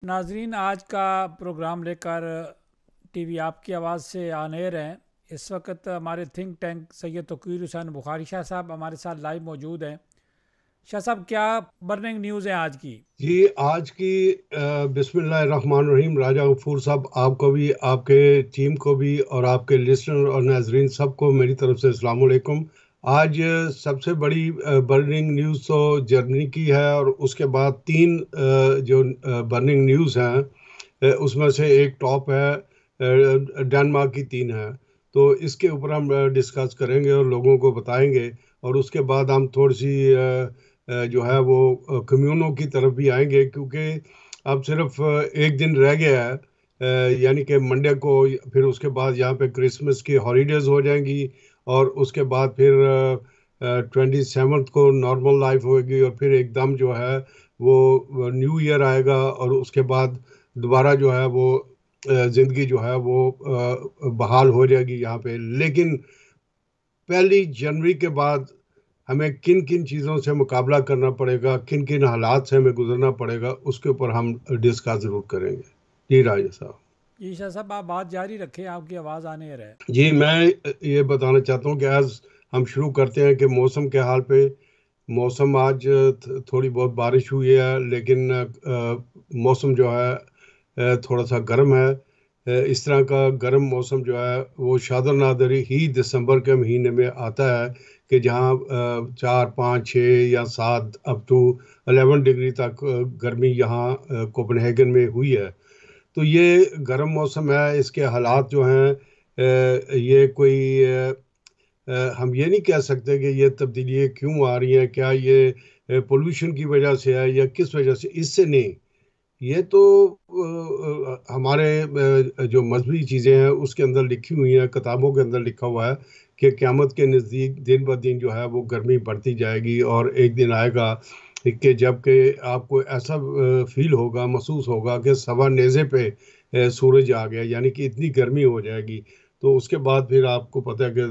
नाजरीन, आज का प्रोग्राम लेकर टीवी आपकी आवाज़ से ऑन एयर हैं। इस वक्त हमारे थिंक टैंक सैयद तकीर हुसैन बुखारी शाह साहब हमारे साथ लाइव मौजूद हैं। शाह साहब, क्या बर्निंग न्यूज़ है आज की? जी, आज की बिस्मिल्लाहिर्रहमानिर्रहीम। राजा गफूर साहब, आपको भी, आपके टीम को भी और आपके लिसनर और नाजरीन सबको मेरी तरफ से अस्सलाम वालेकुम। आज सबसे बड़ी बर्निंग न्यूज़ तो जर्मनी की है, और उसके बाद तीन जो बर्निंग न्यूज़ हैं, उसमें से एक टॉप है, डेनमार्क की तीन है। तो इसके ऊपर हम डिस्कस करेंगे और लोगों को बताएंगे, और उसके बाद हम थोड़ी सी जो है वो कम्यूनों की तरफ भी आएंगे, क्योंकि अब सिर्फ एक दिन रह गया है, यानी कि मंडे को। फिर उसके बाद यहाँ पे क्रिसमस की हॉलीडेज हो जाएंगी, और उसके बाद फिर 27 को नॉर्मल लाइफ होगी, और फिर एकदम जो है वो न्यू ईयर आएगा, और उसके बाद दोबारा जो है वो ज़िंदगी जो है वो बहाल हो जाएगी यहाँ पे। लेकिन 1 जनवरी के बाद हमें किन किन चीज़ों से मुकाबला करना पड़ेगा, किन किन हालात से हमें गुजरना पड़ेगा, उसके ऊपर हम डिस्कस ज़रूर करेंगे। जी राजा साहब। जी शाह साहब, आप बात जारी रखें, आपकी आवाज़ ऑन एयर है। जी, मैं ये बताना चाहता हूँ कि आज हम शुरू करते हैं कि मौसम के हाल पे। मौसम आज थोड़ी बहुत बारिश हुई है, लेकिन मौसम जो है थोड़ा सा गर्म है। इस तरह का गर्म मौसम जो है वो शादर नादरी ही दिसंबर के महीने में आता है, कि जहाँ 4, 5, 6 या 7 अप टू 11 डिग्री तक गर्मी यहाँ कोपेनहेगन में हुई है। तो ये गर्म मौसम है। इसके हालात जो हैं, ये कोई हम ये नहीं कह सकते कि ये तब्दीलियाँ क्यों आ रही हैं, क्या ये पोल्यूशन की वजह से है या किस वजह से, इससे नहीं। ये तो हमारे जो मजहबी चीज़ें हैं उसके अंदर लिखी हुई हैं, किताबों के अंदर लिखा हुआ है कि क़यामत के नज़दीक दिन ब दिन जो है वो गर्मी बढ़ती जाएगी, और एक दिन आएगा कि जबकि आपको ऐसा फील होगा, महसूस होगा कि सवा नेज़े पे सूरज आ गया, यानी कि इतनी गर्मी हो जाएगी। तो उसके बाद फिर आपको पता है कि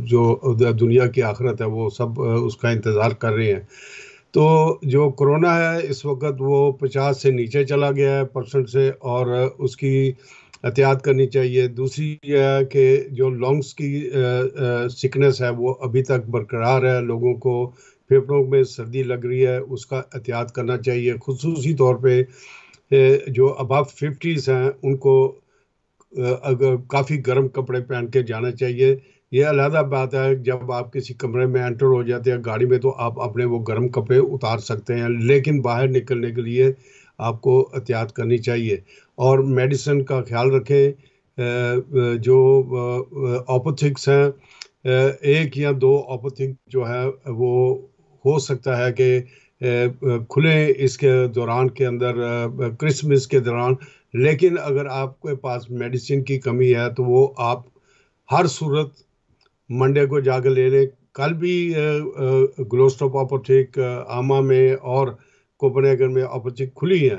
जो दुनिया की आखिरत है वो सब उसका इंतज़ार कर रहे हैं। तो जो कोरोना है इस वक्त वो 50 से नीचे चला गया है परसेंट से, और उसकी एहतियात करनी चाहिए। दूसरी ये है कि जो लंग्स की सिकनेस है वो अभी तक बरकरार है। लोगों को फेफड़ों में सर्दी लग रही है, उसका एहतियात करना चाहिए। खुसूसी तौर पे जो अबव 50s हैं उनको अगर काफ़ी गर्म कपड़े पहन के जाना चाहिए। ये अलहदा बात है, जब आप किसी कमरे में एंटर हो जाते हैं गाड़ी में, तो आप अपने वो गर्म कपड़े उतार सकते हैं, लेकिन बाहर निकलने के लिए आपको एहतियात करनी चाहिए। और मेडिसिन का ख्याल रखें। जो ऑपोथिक्स हैं, एक या दो ऑपोथिक जो है वो हो सकता है कि खुले इसके दौरान के अंदर, क्रिसमस के दौरान। लेकिन अगर आपके पास मेडिसिन की कमी है तो वो आप हर सूरत मंडे को जाकर ले लें। कल भी ग्लोस्टोप अपोथेक आमा में और कोपनहेगन में अपोथेक खुली है,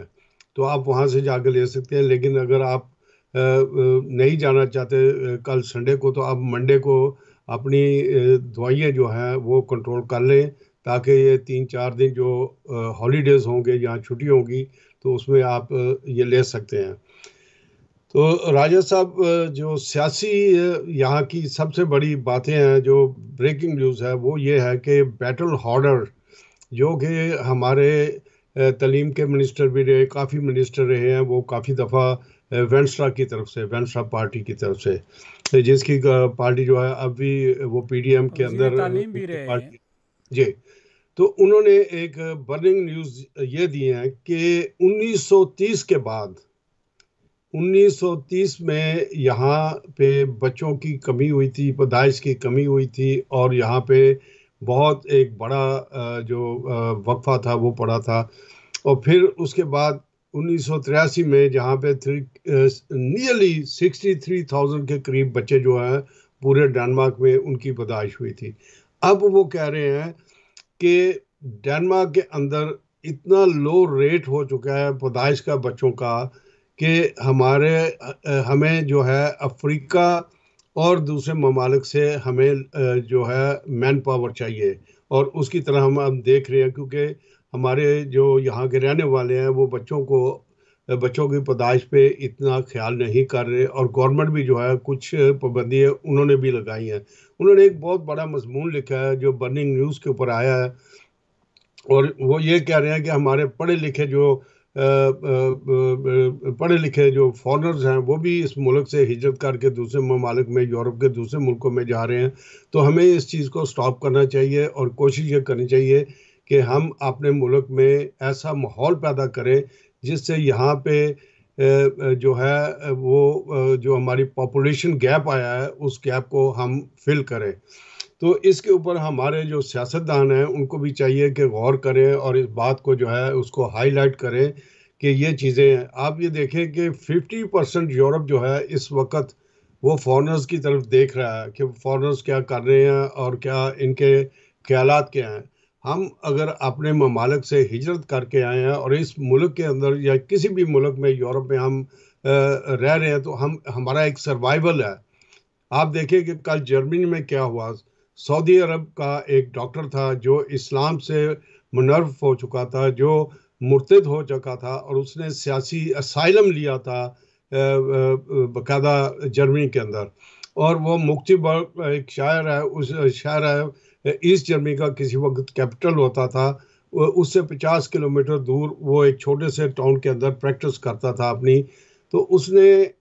तो आप वहाँ से जाकर ले सकते हैं। लेकिन अगर आप नहीं जाना चाहते कल संडे को, तो आप मंडे को अपनी दवाइयाँ जो हैं वो कंट्रोल कर लें, ताकि ये 3 4 दिन जो हॉलीडेज होंगे या छुट्टी होगी, तो उसमें आप ये ले सकते हैं। तो राजा साहब, जो सियासी यहाँ की सबसे बड़ी बातें हैं, जो ब्रेकिंग न्यूज़ है, वो ये है कि बैटल हॉर्डर, जो कि हमारे तालीम के मिनिस्टर भी रहे, काफ़ी मिनिस्टर रहे हैं, वो काफ़ी दफ़ा वेंस्ट्रा की तरफ से, वेंस्ट्रा पार्टी की तरफ से, जिसकी पार्टी जो है अभी वो पीडीएम के वजीर अंदर तालीम भी उनकी रहे हैं। पार्टी। जी। तो उन्होंने एक बर्निंग न्यूज़ ये दी है कि 1930 के बाद, 1930 में यहाँ पे बच्चों की कमी हुई थी, पैदाइश की कमी हुई थी, और यहाँ पे बहुत एक बड़ा जो वक्फा था वो पड़ा था। और फिर उसके बाद 1983 में जहाँ पे नियरली 63,000 के करीब बच्चे जो हैं पूरे डेनमार्क में उनकी पैदाइश हुई थी। अब वो कह रहे हैं कि डेनमार्क के अंदर इतना लो रेट हो चुका है पैदाइश का बच्चों का, कि हमें जो है अफ्रीका और दूसरे ममालिक से हमें जो है मैन पावर चाहिए। और उसकी तरह हम देख रहे हैं, क्योंकि हमारे जो यहाँ के रहने वाले हैं वो बच्चों की पैदाइश पे इतना ख्याल नहीं कर रहे, और गवर्नमेंट भी जो है कुछ पाबंदी है उन्होंने भी लगाई है। उन्होंने एक बहुत बड़ा मजमून लिखा है जो बर्निंग न्यूज़ के ऊपर आया है, और वो ये कह रहे हैं कि हमारे पढ़े लिखे जो फॉरेनर्स हैं वो भी इस मुल्क से हिजरत करके दूसरे ममालिक में, यूरोप के दूसरे मुल्कों में जा रहे हैं। तो हमें इस चीज़ को स्टॉप करना चाहिए और कोशिश ये करनी चाहिए कि हम अपने मुल्क में ऐसा माहौल पैदा करें जिससे यहाँ पे जो है वो जो हमारी पॉपुलेशन गैप आया है उस गैप को हम फिल करें। तो इसके ऊपर हमारे जो सियासतदान हैं उनको भी चाहिए कि गौर करें और इस बात को जो है उसको हाईलाइट करें कि ये चीज़ें हैं। आप ये देखें कि 50% यूरोप जो है इस वक्त वो फॉरेनर्स की तरफ देख रहा है कि फॉरेनर्स क्या कर रहे हैं और क्या इनके ख्यालात क्या हैं। हम अगर अपने ममालिक से हिजरत करके आए हैं और इस मुल्क के अंदर या किसी भी मुल्क में यूरोप में हम रह रहे हैं तो हमारा एक सर्वाइवल है। आप देखिए कि कल जर्मनी में क्या हुआ। सऊदी अरब का एक डॉक्टर था जो इस्लाम से मुनर्फ हो चुका था, जो मुर्तद हो चुका था, और उसने सियासी असाइलम लिया था बाकायदा जर्मनी के अंदर। और वो मुक्तिबर्ग एक शायर है, उस शायर है ईस्ट जर्मनी का, किसी वक्त कैपिटल होता था। उससे 50 किलोमीटर दूर वो एक छोटे से टाउन के अंदर प्रैक्टिस करता था अपनी। तो उसने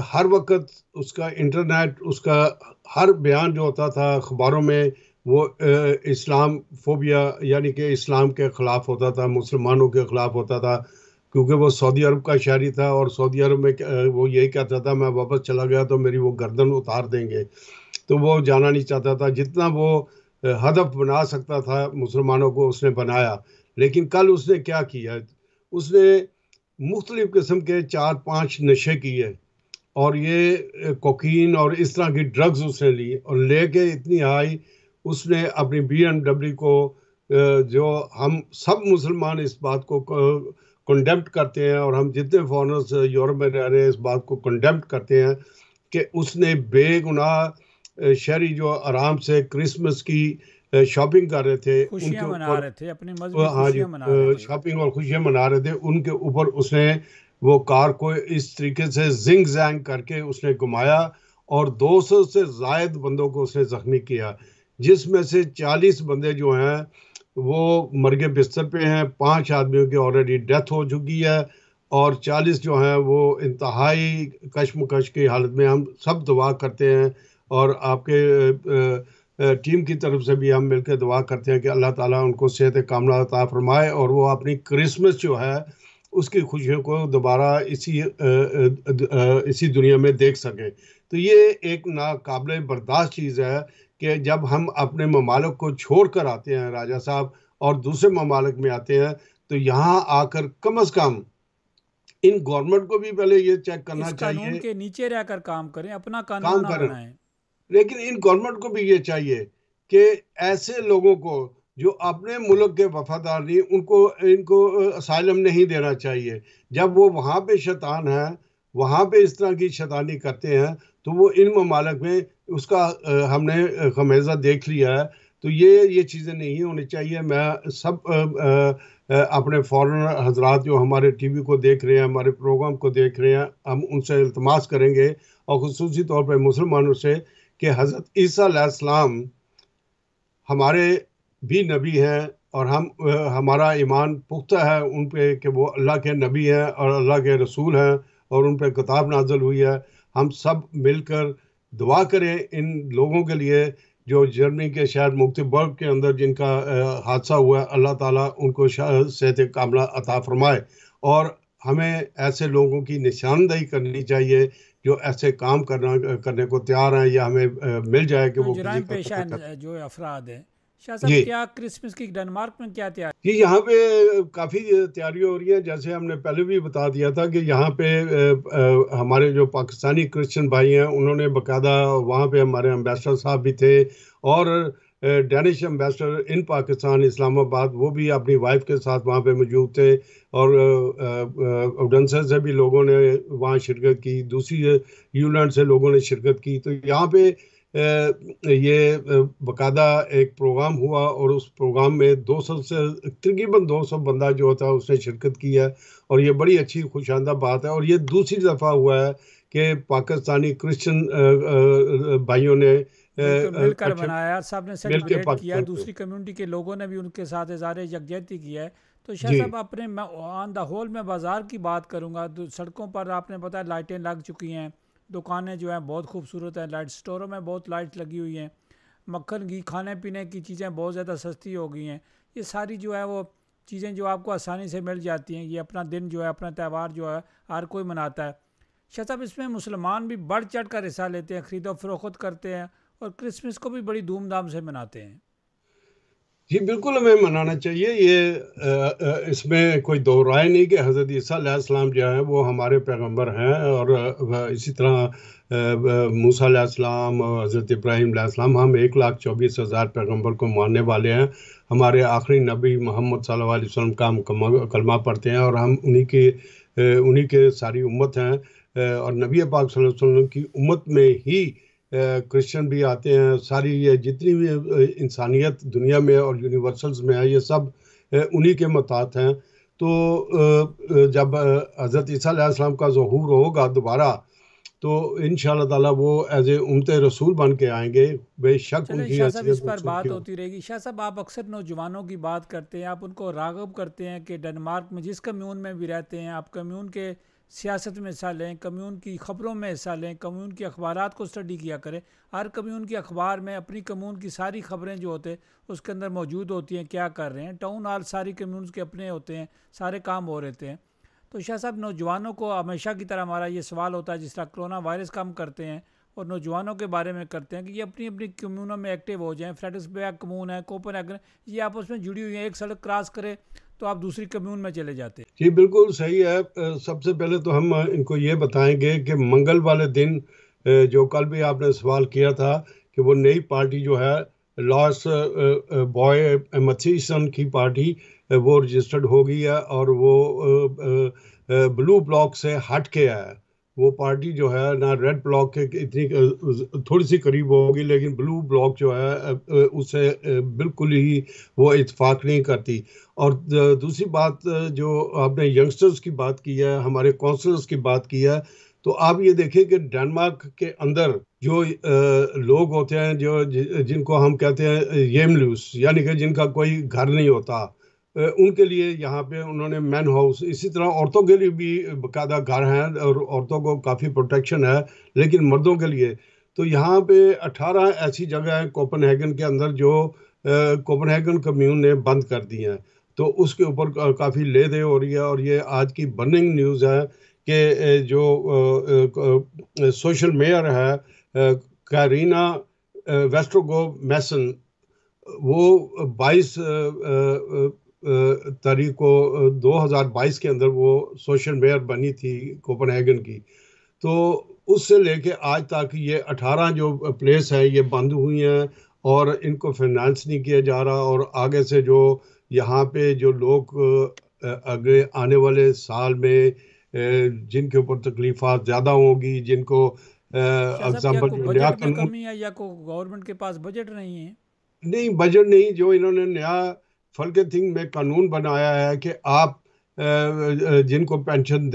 हर वक्त उसका इंटरनेट, उसका हर बयान जो होता था अखबारों में वो इस्लाम फोबिया यानी कि इस्लाम के ख़िलाफ़ होता था, मुसलमानों के ख़िलाफ़ होता था, क्योंकि वो सऊदी अरब का शहरी था और सऊदी अरब में वो यही कहता था मैं वापस चला गया तो मेरी वो गर्दन उतार देंगे। तो वो जाना नहीं चाहता था। जितना वो हदफ बना सकता था मुसलमानों को उसने बनाया। लेकिन कल उसने क्या किया, उसने मुख्तलिफ़ किस्म के 4-5 नशे किए और ये कोकीन और इस तरह की ड्रग्स उसने ली और लेके इतनी हाई उसने अपनी BMW को जो हम सब मुसलमान इस बात को कंडेम्ड करते हैं और हम जितने फॉरेनर्स यूरोप में रह रहे हैं इस बात को कंडेम्ड करते हैं कि उसने बेगुनाह शहरी जो आराम से क्रिसमस की शॉपिंग कर रहे थे, उनके खुशियां मना ऊपर, रहे थे, अपनी मजहबी हाँ जी, खुशियां मना रहे थे। शॉपिंग और खुशियां मना रहे थे, उनके ऊपर उसने वो कार को इस तरीके से जिंग जैंग करके उसने घुमाया और 200 से जायद बंदों को उसने जख्मी किया, जिसमें से 40 बंदे जो हैं वो मरगे बिस्तर पे हैं, 5 आदमियों की ऑलरेडी डेथ हो चुकी है और 40 जो हैं वो इंतहाई कश्मकश की हालत में। हम सब दुआ करते हैं और आपके टीम की तरफ से भी हम मिलकर दुआ करते हैं कि अल्लाह ताला उनको सेहत कामना अता फरमाए और वो अपनी क्रिसमस जो है उसकी खुशियों को दोबारा इसी दुनिया में देख सकें। तो ये एक नाकाबिले बर्दाश्त चीज़ है कि जब हम अपने ममालिक को छोड़ कर आते हैं राजा साहब और दूसरे ममालिक में आते हैं तो यहाँ आकर कम अज़ कम इन गवर्नमेंट को भी पहले ये चेक करना इस कानून चाहिए, के नीचे रहकर काम करें, अपना कानून काम ना करें। बनाएं। लेकिन इन गवर्नमेंट को भी ये चाहिए कि ऐसे लोगों को जो अपने मुल्क के वफादार नहीं, उनको इनको असाइलम नहीं देना चाहिए। जब वो वहाँ पे शैतान है, वहाँ पे इस तरह की शैतानी करते हैं तो वो इन ममालिक में उसका हमने खमेज़ा देख लिया है। तो ये चीज़ें नहीं होनी चाहिए। मैं सब अपने फॉरेनर हजरात जो हमारे टीवी को देख रहे हैं, हमारे प्रोग्राम को देख रहे हैं, हम उनसे इल्तमास करेंगे और ख़ुसूसी तौर पर मुसलमानों से कि हज़रत ईसा अलैहिस्सलाम हमारे भी नबी हैं और हमारा ईमान पुख्ता है उन पे कि वो अल्लाह के नबी हैं और अल्लाह के रसूल हैं और उन पे किताब नाज़िल हुई है। हम सब मिलकर दुआ करें इन लोगों के लिए जो जर्मनी के शहर मुक्तिबर्ग के अंदर जिनका हादसा हुआ है। अल्लाह ताला उनको सेहत कामला अता फरमाए और हमें ऐसे लोगों की निशानदेही करनी चाहिए जो ऐसे काम करने को तैयार हैं या हमें मिल जाए कि जो वो किसी जराइम का पेशा कत्ल कर। जो अफराद हैं। शाह साहब, जी क्या क्रिसमस की डेनमार्क में क्या तैयारी? जी, यहाँ पे काफ़ी तैयारी हो रही है। जैसे हमने पहले भी बता दिया था कि यहाँ पे हमारे जो पाकिस्तानी क्रिश्चियन भाई हैं उन्होंने बाकायदा वहाँ पे हमारे एम्बेसडर साहब भी थे और डेनिश एम्बेसडर इन पाकिस्तान इस्लामाबाद वो भी अपनी वाइफ के साथ वहाँ पे मौजूद थे और उडेंसर से भी लोगों ने वहाँ शिरकत की, दूसरी यूलैंड से लोगों ने शिरकत की। तो यहाँ पे ये बाकायदा एक प्रोग्राम हुआ और उस प्रोग्राम में 200 से तकरीबन 200 बंदा जो होता है उसने शिरकत की है। और ये बड़ी अच्छी खुशाइंदा बात है। और ये दूसरी दफ़ा हुआ है कि पाकिस्तानी क्रिश्चियन भाइयों ने बिल्कुल मिलकर इकट्ठे बनाया, सबने मिल के सेलिब्रेट किया, पाकिस्तान को। दूसरी कम्युनिटी के लोगों ने भी उनके साथ इज़हार यकजहती किया है। तो शाह जी साहब अपने ऑन द होल में बाज़ार की बात करूँगा तो सड़कों पर आपने बताया लाइटें लग चुकी हैं, दुकानें जो हैं बहुत खूबसूरत हैं, लाइट स्टोरों में बहुत लाइट लगी हुई हैं, मक्खन घी खाने पीने की चीज़ें बहुत ज़्यादा सस्ती हो गई हैं। ये सारी जो है वो चीज़ें जो आपको आसानी से मिल जाती हैं। ये अपना दिन जो है, अपना त्यौहार जो है हर कोई मनाता है। शाह साहब इसमें मुसलमान भी बढ़ चढ़ कर हिस्सा लेते हैं, ख़रीदो फरोख्त करते हैं और क्रिसमस को भी बड़ी धूमधाम से मनाते हैं। जी, बिल्कुल हमें मनाना चाहिए। ये इसमें कोई दो राय नहीं कि हज़रत ईसा अलैहिस्सलाम जो है वो हमारे पैगंबर हैं। और इसी तरह मूसा अलैहिस्सलाम और हज़रत इब्राहीम अलैहिस्सलाम, हम 1,24,000 पैगंबर को मानने वाले हैं। हमारे आखिरी नबी मोहम्मद सल्लल्लाहु अलैहि वसल्लम का हम कलमा पढ़ते हैं और हम उन्हीं के सारी उम्मत हैं। और नबी पाक सल्लल्लाहु अलैहि वसल्लम की उम्मत में ही क्रिश्चियन भी आते हैं। सारी ये जितनी भी इंसानियत दुनिया में और यूनिवर्सल्स में है, ये सब उन्हीं के मुताबिक हैं। तो जब हज़रत ईसा अलैहिस्सलाम का ज़हूर होगा दोबारा, तो इंशाअल्लाह ताला वो एज ए उम्मते रसूल बन के आएंगे। बेशक चलें उनकी शाह साहब, इस हैसियत पर रसूल की बात हो। होती रहेगी। शाह साहब आप अक्सर नौजवानों की बात करते हैं, आप उनको राग़िब करते हैं कि डेनमार्क में जिस कम्यून में भी रहते हैं आप कम्यून के सियासत में हिस्सा लें, कम्यून की ख़बरों में हिस्सा लें, कम्यून की अखबारात को स्टडी किया करें। हर कम्यून के अखबार में अपनी कम्यून की सारी ख़बरें जो होते हैं उसके अंदर मौजूद होती हैं, क्या कर रहे हैं। टाउन हॉल सारी कम्यून के अपने होते हैं, सारे काम हो रहते हैं। तो शाह साहब नौजवानों को हमेशा की तरह हमारा ये सवाल होता है, जिस तरह कोरोना वायरस का हम करते हैं और नौजवानों के बारे में करते हैं कि ये अपनी अपनी कम्यूनों में एक्टिव हो जाएं। फ्रेडरिक्सबर्ग कम्यून है, कोपेनहेगन, ये आपस में जुड़ी हुई हैं। एक सड़क क्रॉस करे तो आप दूसरी कम्यून में चले जाते हैं। जी, बिल्कुल सही है। सबसे पहले तो हम इनको ये बताएंगे कि मंगल वाले दिन जो कल भी आपने सवाल किया था कि वो नई पार्टी जो है लॉस बॉय मथीसन की पार्टी, वो रजिस्टर्ड हो गई है और वो ब्लू ब्लॉक से हट के है। वो पार्टी जो है ना रेड ब्लॉक के इतनी थोड़ी सी करीब होगी, लेकिन ब्लू ब्लॉक जो है उससे बिल्कुल ही वो इत्तेफाक नहीं करती। और दूसरी बात, जो आपने यंगस्टर्स की बात की है, हमारे काउंसलर्स की बात की है, तो आप ये देखें कि डेनमार्क के अंदर जो लोग होते हैं जो जिनको हम कहते हैं येमलूस, यानी कि जिनका कोई घर नहीं होता, उनके लिए यहाँ पे उन्होंने मैन हाउस, इसी तरह औरतों के लिए भी बाकायदा घर हैं और औरतों को काफ़ी प्रोटेक्शन है। लेकिन मर्दों के लिए तो यहाँ पे 18 ऐसी जगह हैं कोपेनहेगन के अंदर जो कोपेनहेगन कम्यून ने बंद कर दी हैं। तो उसके ऊपर काफ़ी ले दे हो रही है। और ये आज की बर्निंग न्यूज़ है कि जो सोशल मेयर है कैरीना वेस्ट्रोगो मैसन, वो 22 तारीख को 2022 के अंदर वो सोशल मेयर बनी थी कोपेनहेगन की। तो उससे लेके आज तक ये 18 जो प्लेस है ये बंद हुई हैं और इनको फाइनेंस नहीं किया जा रहा। और आगे से जो यहाँ पे जो लोग अगले आने वाले साल में जिनके ऊपर तकलीफात ज़्यादा होंगी, जिनको शाह साहब क्या एग्जाम्पल कोई जो नया बजट में कानून, कमी है या कोई गवर्नमेंट के पास बजट नहीं है? नहीं बजट नहीं, जो इन्होंने नया फलके थिंग में कानून बनाया है कि आप जिनको पेंशन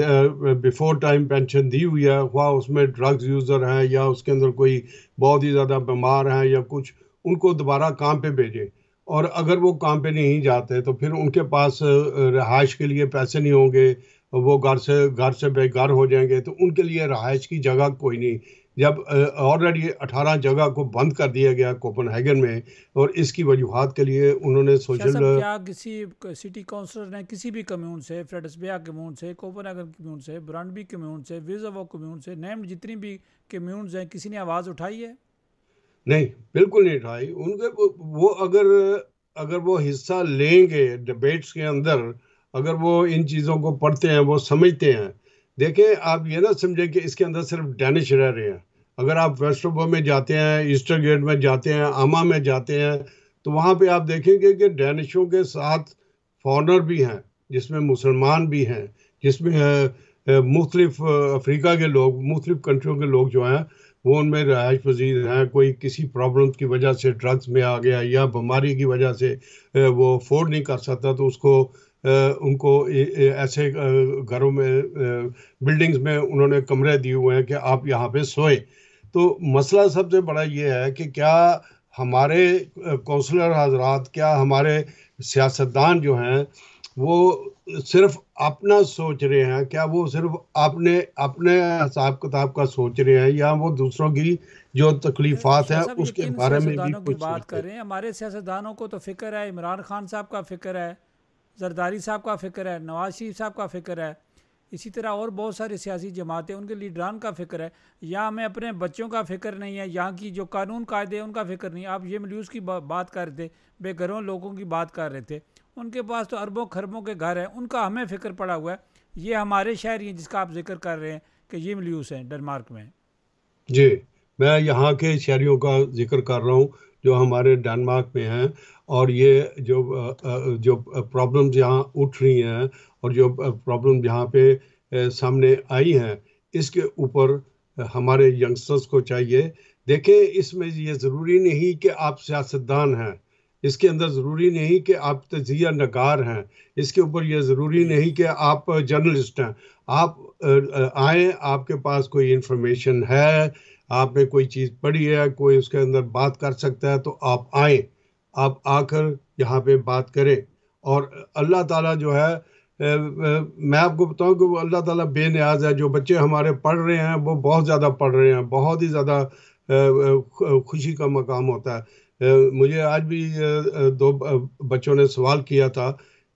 बिफोर टाइम पेंशन दी हुई है, हुआ उसमें ड्रग्स यूज़र हैं या उसके अंदर कोई बहुत ही ज़्यादा बीमार हैं या कुछ, उनको दोबारा काम पे भेजें। और अगर वो काम पे नहीं जाते तो फिर उनके पास रहाइश के लिए पैसे नहीं होंगे, वो घर से बेघर हो जाएंगे, तो उनके लिए रहाइश की जगह कोई नहीं। जब ऑलरेडी 18 जगह को बंद कर दिया गया कोपेनहेगन में, और इसकी वजूहात के लिए उन्होंने शाह साहब सोशल। क्या किसी सिटी काउंसलर ने किसी भी कम्यून से, फ्रेडरिक्सबर्ग कम्यून से, कोपेनहेगन कम्यून से, ब्रांडबी कम्यून से, विज़ोवो कम्यून से, नेम्ड जितनी भी कम्यून्स हैं, किसी ने आवाज़ उठाई है? नहीं, बिल्कुल नहीं उठाई। उनके वो अगर अगर वो हिस्सा लेंगे डिबेट्स के अंदर, अगर वो इन चीज़ों को पढ़ते हैं, वो समझते हैं। देखें, आप ये ना समझें कि इसके अंदर सिर्फ डैनिश रह रहे हैं। अगर आप वेस्टर्बो में जाते हैं, ईस्टर गेट में जाते हैं, आमा में जाते हैं, तो वहाँ पे आप देखेंगे कि डैनिशों के साथ फॉरेनर भी हैं, जिसमें मुसलमान भी हैं, जिसमें मुख्तलिफ अफ्रीका के लोग, मुख्तलिफ कंट्रियों के लोग जो हैं वो उनमें रहायश पजीर हैं, कोई किसी प्रॉब्लम की वजह से ड्रग्स में आ गया या बीमारी की वजह से वो अफोर्ड नहीं कर सकता, तो उसको उनको ऐसे घरों में बिल्डिंग्स में उन्होंने कमरे दिए हुए हैं कि आप यहाँ पे सोए। तो मसला सबसे बड़ा ये है कि क्या हमारे काउंसलर हजरात, क्या हमारे सियासतदान जो हैं वो सिर्फ अपना सोच रहे हैं, क्या वो सिर्फ अपने अपने हिसाब किताब का सोच रहे हैं, या वो दूसरों की जो तकलीफात शाह हैं साहब, ये उसके किन बारे में भी सियासतदानों की कुछ बात सोचते कर हैं? रहे हैं? हमारे सियासतदानों को तो फ़िक्र है, इमरान खान साहब का फ़िक्र है, जरदारी साहब का फ़िक्र है, नवाज शरीफ साहब का फ़िक्र है, इसी तरह और बहुत सारी सियासी जमातें, उनके लीडरान का फ़िक्र है। यहाँ हमें अपने बच्चों का फ़िक्र नहीं है, यहाँ की जो कानून कायदे हैं उनका फ़िक्र नहीं है। आप ये मलयूस की बात कर रहे थे, बेघरों लोगों की बात कर रहे थे, उनके पास तो अरबों खरबों के घर हैं, उनका हमें फ़िक्र पड़ा हुआ है। ये हमारे शहर ही हैं जिसका आप जिक्र कर रहे हैं कि ये मलयूस हैं डेनमार्क में। जी, मैं यहाँ के शहरियों का जिक्र कर रहा हूँ जो हमारे डेनमार्क में हैं। और ये जो प्रॉब्लम्स यहाँ उठ रही हैं और जो प्रॉब्लम यहाँ पे सामने आई हैं, इसके ऊपर हमारे यंगस्टर्स को चाहिए। देखें, इसमें ये ज़रूरी नहीं कि आप सियासतदान हैं, इसके अंदर ज़रूरी नहीं कि आप तजिया नगार हैं, इसके ऊपर ये ज़रूरी जी नहीं कि आप जर्नलिस्ट हैं। आप आए, आपके पास कोई इंफॉर्मेशन है, आपने कोई चीज़ पढ़ी है, कोई उसके अंदर बात कर सकता है, तो आप आए, आप आकर यहाँ पे बात करें। और अल्लाह ताला जो है, मैं आपको बताऊं कि वो अल्लाह ताला बेनियाज है। जो बच्चे हमारे पढ़ रहे हैं वो बहुत ज़्यादा पढ़ रहे हैं, बहुत ही ज़्यादा खुशी का मकाम होता है। मुझे आज भी दो बच्चों ने सवाल किया था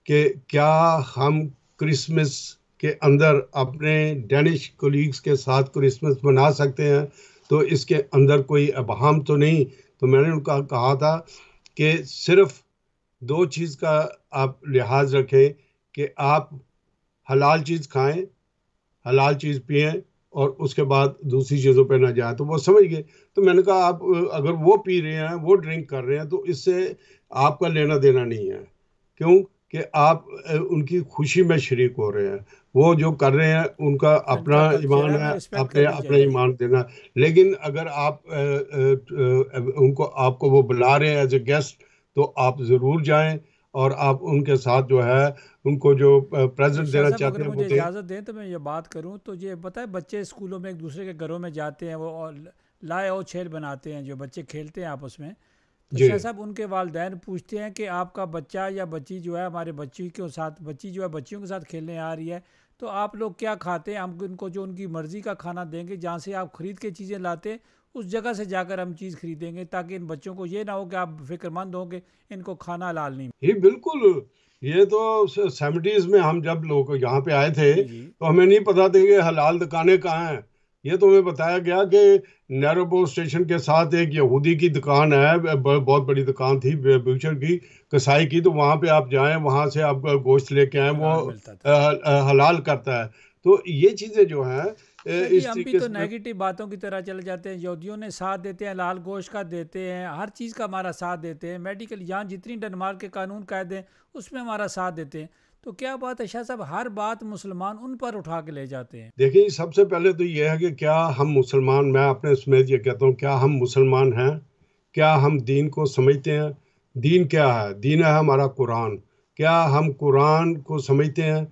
कि क्या हम क्रिसमस के अंदर अपने डेनिश कोलीग्स के साथ क्रिसमस मना सकते हैं, तो इसके अंदर कोई अबहम तो नहीं। तो मैंने उनका कहा था कि सिर्फ दो चीज़ का आप लिहाज रखें कि आप हलाल चीज़ खाएं, हलाल चीज़ पिएं, और उसके बाद दूसरी चीज़ों पे ना जाए। तो वो समझ गए। तो मैंने कहा आप अगर वो पी रहे हैं, वो ड्रिंक कर रहे हैं, तो इससे आपका लेना देना नहीं है। क्यों कि आप उनकी खुशी में शरीक हो रहे हैं। वो जो कर रहे हैं उनका अपना उनका कल्चर ईमान है, हमें है, रिस्पेक्ट अपने करनी अपने चाहिए। ईमान देना। लेकिन अगर आप उनको आपको वो बुला रहे हैं एज ए गेस्ट, तो आप ज़रूर जाएं और आप उनके साथ जो है उनको जो प्रेजेंट शाह देना साहब, चाहते अगर हैं वो मुझे दें। इजाज़त दें तो मैं ये बात करूं, तो ये पता है बच्चे स्कूलों में एक दूसरे के घरों में जाते हैं, वो और लाए और छेल बनाते हैं, जो बच्चे खेलते हैं आपस में। तो जी शाह साहब, उनके वालिदैन पूछते हैं कि आपका बच्चा या बच्ची जो है हमारे बच्ची के साथ, बच्ची जो है बच्चियों के साथ खेलने आ रही है, तो आप लोग क्या खाते हैं? हम उनको जो उनकी मर्ज़ी का खाना देंगे, जहाँ से आप ख़रीद के चीज़ें लाते उस जगह से जाकर हम चीज़ खरीदेंगे, ताकि इन बच्चों को ये ना हो कि आप फिक्रमंद हो कि इनको खाना हलाल नहीं। ही बिल्कुल। ये तो 70s में हम जब लोग यहाँ पे आए थे, जी जी। तो हमें नहीं पता था कि हलाल दुकानें कहाँ हैं। ये तो हमें बताया गया कि नैरोबो स्टेशन के साथ एक यहूदी की दुकान है, बहुत बड़ी दुकान थी ब्यूचर की, कसाई की। तो वहाँ पे आप जाएं, वहाँ से आप गोश्त लेके आए, वो हलाल मिलता था। हलाल करता है। तो ये चीज़ें जो हैं शाह जी, इस हम भी तरीके तो से। नेगेटिव बातों की तरह चले जाते हैं। यहूदियों ने साथ देते हैं, लाल गोश्त का देते हैं, हर चीज़ का हमारा साथ देते हैं। मेडिकल यहाँ जितनी डेनमार्क के कानून कायदे हैं उसमें हमारा साथ देते हैं। तो क्या बात है शाह साहब, हर बात मुसलमान उन पर उठा के ले जाते हैं। देखिए, सबसे पहले तो ये है कि क्या हम मुसलमान, मैं अपने समेत ये कहता हूँ, क्या हम मुसलमान हैं? क्या हम दीन को समझते हैं? दीन क्या है? दीन है हमारा कुरान। क्या हम कुरान को समझते हैं?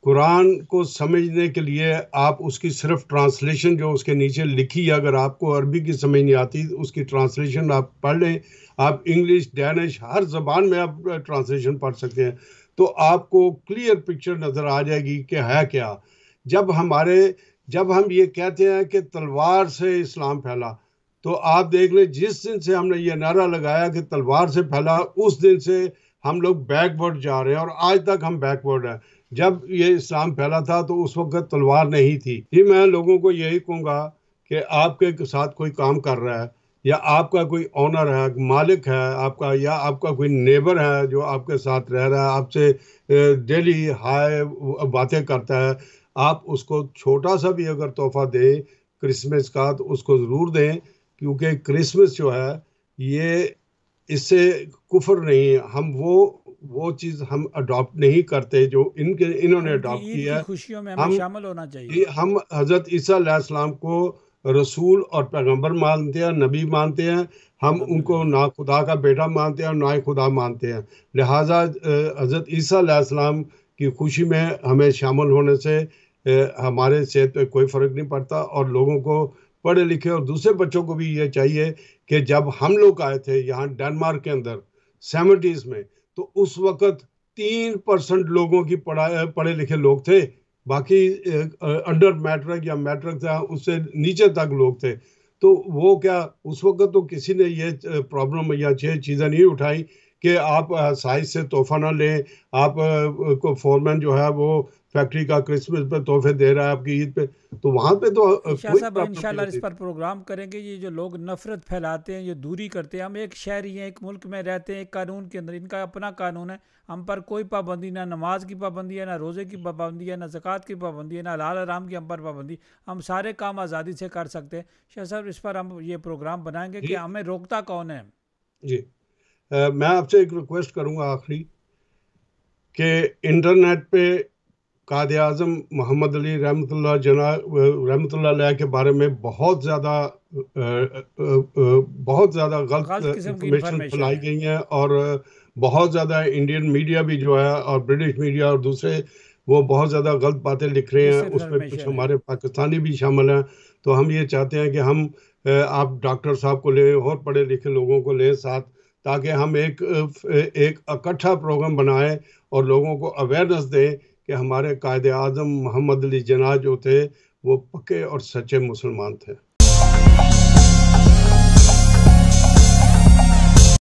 कुरान को समझने के लिए आप उसकी सिर्फ ट्रांसलेशन जो उसके नीचे लिखी है, अगर आपको अरबी की समझ नहीं आती, उसकी ट्रांसलेशन आप पढ़ लें। आप इंग्लिश, डैनिश, हर ज़बान में आप ट्रांसलेशन पढ़ सकते हैं, तो आपको क्लियर पिक्चर नज़र आ जाएगी कि है क्या। जब हमारे जब हम ये कहते हैं कि तलवार से इस्लाम फैला, तो आप देख लें, जिस दिन से हमने ये नारा लगाया कि तलवार से फैला, उस दिन से हम लोग बैकवर्ड जा रहे हैं, और आज तक हम बैकवर्ड हैं। जब ये इस्लाम फैला था तो उस वक्त तलवार नहीं थी। जी, मैं लोगों को यही कहूँगा कि आपके साथ कोई काम कर रहा है, या आपका कोई ऑनर है, मालिक है आपका, या आपका कोई नेबर है जो आपके साथ रह रहा है, आपसे डेली हाय बातें करता है, आप उसको छोटा सा भी अगर तोहफा दें क्रिसमस का, तो उसको ज़रूर दें। क्योंकि क्रिसमस जो है, ये इससे कुफर नहीं है। हम वो चीज़ हम अडॉप्ट नहीं करते जो इन्होंने उनकी अडॉप्ट ईद की की है। खुशियों में हमें हम शामिल होना चाहिए। हम हज़रत ईसा अलैहिस्सलाम को रसूल और पैगंबर मानते हैं, नबी मानते हैं। हम उनको ना खुदा का बेटा मानते हैं ना ही खुदा मानते हैं। लिहाजा हज़रत ईसा अलैहिस्सलाम की खुशी में हमें शामिल होने से हमारे सेहत पे कोई फ़र्क नहीं पड़ता। और लोगों को, पढ़े लिखे और दूसरे बच्चों को भी ये चाहिए कि जब हम लोग आए थे यहाँ डेनमार्क के अंदर 70s में, तो उस वक़्त 3% लोगों की पढ़े लिखे लोग थे। बाकी अंडर मैट्रिक या मैट्रिक था उससे नीचे तक लोग थे। तो वो क्या, उस वक़्त तो किसी ने ये प्रॉब्लम या ये चीज़ें नहीं उठाई कि आप साइज से तोहफ़ा ना लें। आप को फोरमैन जो है वो फैक्ट्री का क्रिसमस पे तोहफे दे रहा है आपकी ईद पे, तो वहाँ पे तो शाह कोई साहब प्रॉब्लम नहीं इंशाल्लाह इस होती। पर प्रोग्राम करेंगे। ये जो लोग नफ़रत फैलाते हैं, ये दूरी करते हैं, हम एक शहरी हैं, एक मुल्क में रहते हैं, एक कानून के अंदर, इनका अपना कानून है। हम पर कोई पाबंदी, ना नमाज की पाबंदी है, ना रोज़े की पाबंदी है, ना ज़कात की पाबंदी है, ना हलाल हराम की हम पर पाबंदी। हम सारे काम आज़ादी से कर सकते हैं। शाह साहब इस पर हम ये प्रोग्राम बनाएंगे कि जी हमें रोकता कौन है। जी। मैं आपसे एक रिक्वेस्ट करूंगा आखिरी, कि इंटरनेट पे कायद आज़म मोहम्मद अली रहमतुल्लाह अलैह के बारे में बहुत ज़्यादा गलत गलत किस्म की इंफॉर्मेशन इंफॉर्मेशन फैलाई है। गई हैं। और बहुत ज़्यादा इंडियन मीडिया भी जो है और ब्रिटिश मीडिया और दूसरे, वो बहुत ज़्यादा गलत बातें लिख रहे हैं। डिस उसमें कुछ इन्फॉर्मेशन है। हमारे पाकिस्तानी भी शामिल हैं। तो हम ये चाहते हैं कि हम आप डॉक्टर साहब को लें और पढ़े लिखे लोगों को लें साथ, ताकि हम एक इकट्ठा प्रोग्राम बनाएं और लोगों को अवेयरनेस दें कि हमारे कायद आज़म मोहम्मद अली जिन्ना जो थे वो पक्के और सच्चे मुसलमान थे।